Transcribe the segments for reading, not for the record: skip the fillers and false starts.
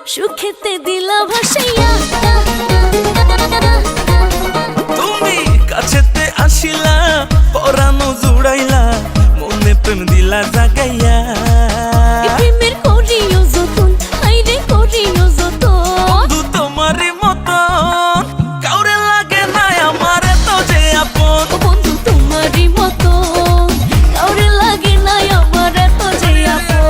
সুখেতে দিলা ভাসাইয়া তুমি কাছেতে আসিলা পরানো জুড়াইলা মনে প্রেম দিলা জাগাইয়া প্রেমের করিও যতন আইরে করিও যতন বন্ধু তোমারই মতন কাউরে লাগে না আমার তো যে আপন বন্ধু তোমারই মতো কাউরে লাগে না আমার এত যে আপন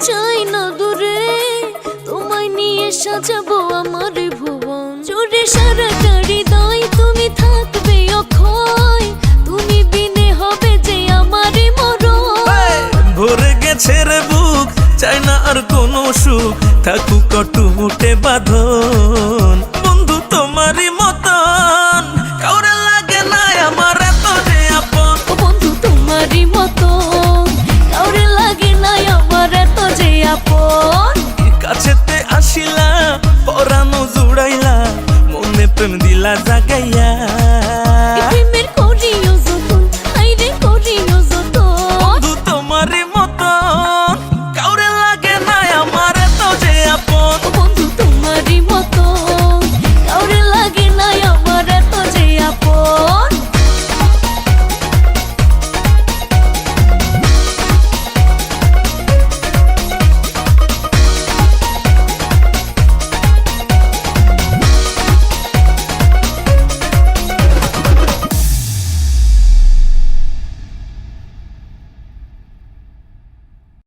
চাই না দূরে তোমায় নিয়ে সাজাবো আমার ভুবন জুড়ে সারাটা হৃদয় তুমি থাকবে অক্ষয় তুমি বিনে হবে যে আমার মরণ ভরে গেছে রে বুক চাই না আর কোনো সুখ থাকুক টুটে বাঁধন বন্ধু তোমারই মতন কাউরে লাগে না আমার এত যে আপন বন্ধু তোমারই মতন কাউরে লাগে না আমার এত যে আপন কাছেতে আসিলা পরানো জুড়াইলা মনে প্রেম দিলা জাগাইয়া